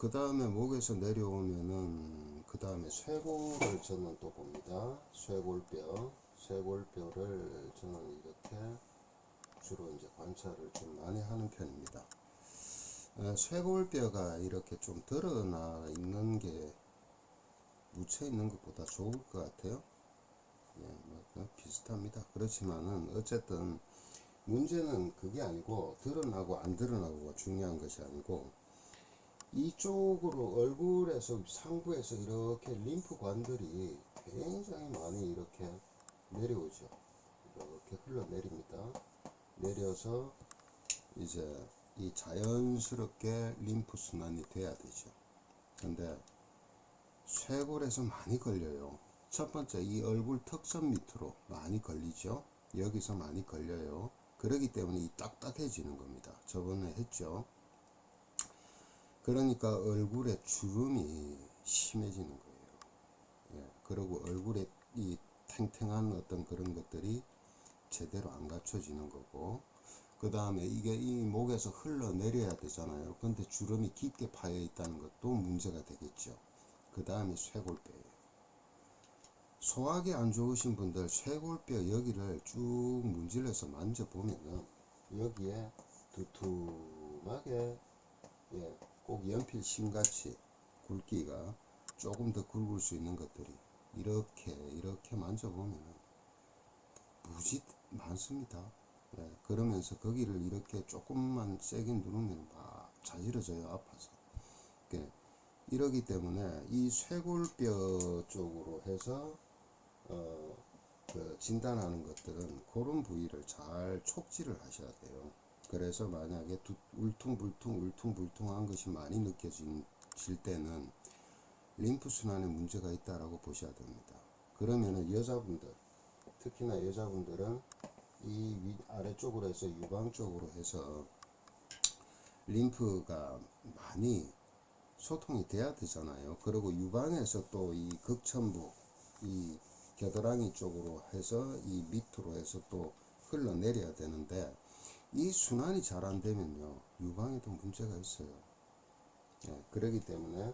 그 다음에 목에서 내려오면은 그 다음에 쇄골을 저는 또 봅니다. 쇄골뼈를 저는 이렇게 주로 이제 관찰을 좀 많이 하는 편입니다. 쇄골뼈가 이렇게 좀 드러나 있는 게 묻혀 있는 것보다 좋을 것 같아요. 예, 뭐 비슷합니다. 그렇지만은 어쨌든 문제는 그게 아니고 드러나고 안 드러나고가 중요한 것이 아니고 이쪽으로 얼굴에서 상부에서 이렇게 림프관들이 굉장히 많이 이렇게 내려오죠. 이렇게 흘러내립니다. 내려서 이제 이 자연스럽게 림프 순환이 돼야 되죠. 근데 쇄골에서 많이 걸려요. 첫 번째 이 얼굴 턱선 밑으로 많이 걸리죠. 여기서 많이 걸려요. 그러기 때문에 이 딱딱해지는 겁니다. 저번에 했죠. 그러니까 얼굴에 주름이 심해지는 거예요. 예, 그리고 얼굴에 이 탱탱한 어떤 그런 것들이 제대로 안 갖춰지는 거고, 그 다음에 이게 이 목에서 흘러내려야 되잖아요. 근데 주름이 깊게 파여 있다는 것도 문제가 되겠죠. 그 다음에 쇄골뼈예요. 소화기 안 좋으신 분들 쇄골뼈 여기를 쭉 문질러서 만져보면은 여기에 두툼하게, 예, 꼭 연필 심같이 굵기가 조금 더 굵을 수 있는 것들이 이렇게 만져보면은 무지 많습니다. 예, 그러면서 거기를 이렇게 조금만 세게 누르면 막 자지러져요. 아파서. 예, 이러기 때문에 이 쇄골뼈 쪽으로 해서 그 진단하는 것들은 그런 부위를 잘 촉지를 하셔야 돼요. 그래서 만약에 울퉁불퉁한 것이 많이 느껴질 때는 림프 순환에 문제가 있다라고 보셔야 됩니다. 그러면은 여자분들, 특히나 여자분들은 이 아래쪽으로 해서 유방 쪽으로 해서 림프가 많이 소통이 돼야 되잖아요. 그리고 유방에서 또 이 극천부, 이 겨드랑이 쪽으로 해서 이 밑으로 해서 또 흘러내려야 되는데 이 순환이 잘 안 되면요, 유방에도 문제가 있어요. 예, 그렇기 때문에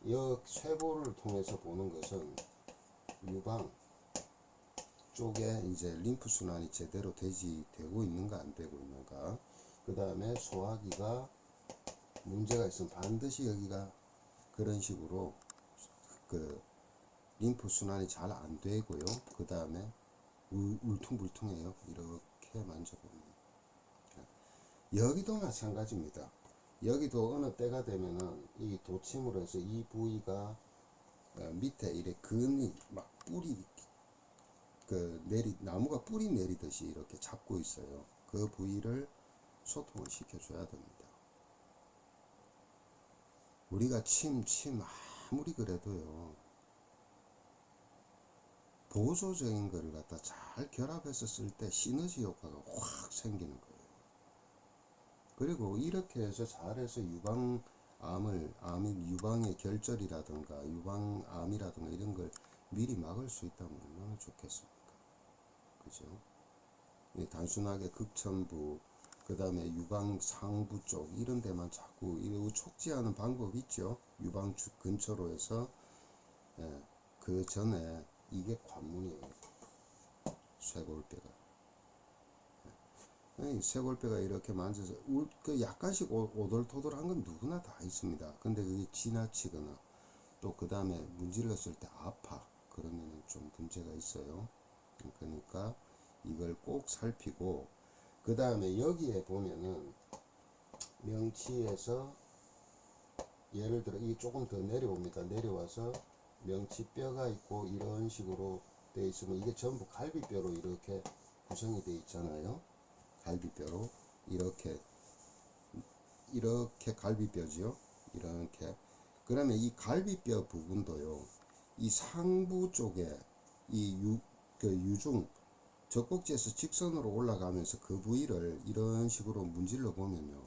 이 쇄골을 통해서 보는 것은 유방 쪽에 이제 림프 순환이 제대로 되고 있는가 안 되고 있는가, 그 다음에 소화기가 문제가 있으면 반드시 여기가 그런 식으로 그 림프 순환이 잘 안 되고요. 그 다음에 울퉁불퉁해요. 이렇게 만져보면 여기도 마찬가지입니다. 여기도 어느 때가 되면은 이 도침으로 해서 이 부위가 밑에 이렇게 근이 막 뿌리 나무가 뿌리 내리듯이 이렇게 잡고 있어요. 그 부위를 소통을 시켜줘야 됩니다. 우리가 침 아무리 그래도요, 보조적인 거를 갖다 잘 결합해서 쓸 때 시너지 효과가 확 생기는 거예요. 그리고 이렇게 해서 잘해서 유방의 결절이라든가 유방암이라든가 이런 걸 미리 막을 수 있다면 얼마나 좋겠습니까? 그죠? 단순하게 극천부, 그 다음에 유방 상부 쪽 이런 데만 자꾸 이러고 촉지하는 방법이 있죠. 유방 근처로 해서, 예, 그 전에 이게 관문이에요. 쇄골뼈가. 쇄골뼈가 이렇게 만져서 그 약간씩 오돌토돌한 건 누구나 다 있습니다. 근데 그게 지나치거나 또 그 다음에 문질렀을 때 아파, 그러면 좀 문제가 있어요. 그러니까 이걸 꼭 살피고, 그 다음에 여기에 보면은 명치에서 예를 들어 이 조금 더 내려옵니다. 내려와서 명치뼈가 있고 이런 식으로 되어 있으면 이게 전부 갈비뼈로 이렇게 구성이 되어 있잖아요. 갈비뼈로 이렇게 갈비뼈지요. 이렇게. 그러면 이 갈비뼈 부분도요, 이 상부 쪽에 그 유중 젖꼭지에서 직선으로 올라가면서 그 부위를 이런 식으로 문질러 보면요,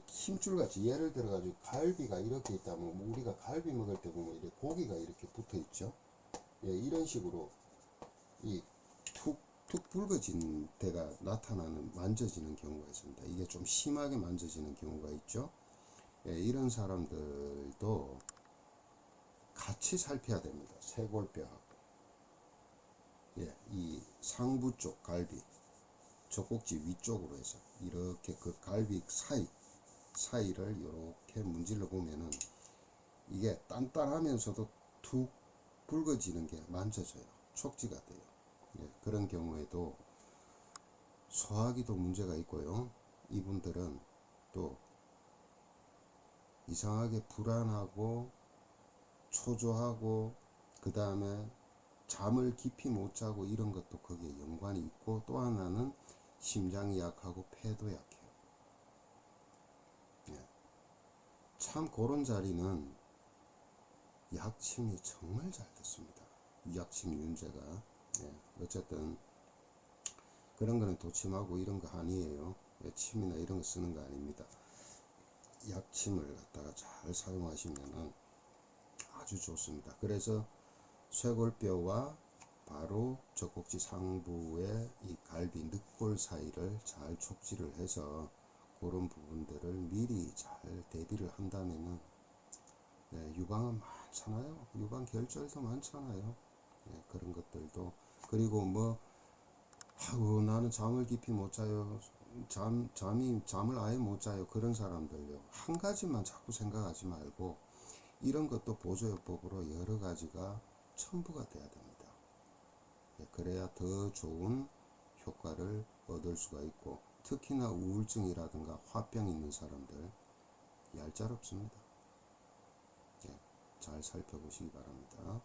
힘줄 같이, 예를 들어 가지고 갈비가 이렇게 있다면 우리가 갈비 먹을 때 보면 이렇게 고기가 이렇게 붙어 있죠. 예, 이런 식으로 이 툭 툭 붉어진 데가 나타나는 만져지는 경우가 있습니다. 이게 좀 심하게 만져지는 경우가 있죠. 예, 이런 사람들도 같이 살펴야 됩니다. 쇄골뼈하고 예, 이 상부 쪽 갈비, 젖꼭지 위쪽으로 해서 이렇게 그 갈비 사이를 이렇게 문질러 보면은 이게 단단하면서도 툭 붉어지는 게 만져져요. 촉지가 돼요. 예, 그런 경우에도 소화기도 문제가 있고요. 이분들은 또 이상하게 불안하고 초조하고 그 다음에 잠을 깊이 못 자고 이런 것도 거기에 연관이 있고, 또 하나는 심장이 약하고 폐도 약해요. 예. 참 그런 자리는 약침이 정말 잘 됐습니다. 약침 윤제가. 예. 어쨌든 그런 거는 도침하고 이런 거 아니에요. 예. 침이나 이런 거 쓰는 거 아닙니다. 약침을 갖다가 잘 사용하시면은 아주 좋습니다. 그래서 쇄골뼈와 바로 젖꼭지 상부의 이 갈비 늑골 사이를 잘 촉지를 해서 그런 부분들을 미리 잘 대비를 한다면은 예, 유방은 많잖아요. 유방 결절도 많잖아요. 예, 그런 것들도. 그리고 뭐 아우 나는 잠을 깊이 못 자요. 잠을 아예 못 자요. 그런 사람들요. 한 가지만 자꾸 생각하지 말고 이런 것도 보조요법으로 여러 가지가 첨부가 돼야 됩니다. 예, 그래야 더 좋은 효과를 얻을 수가 있고, 특히나 우울증이라든가 화병 있는 사람들 얄짤없습니다. 예, 잘 살펴보시기 바랍니다.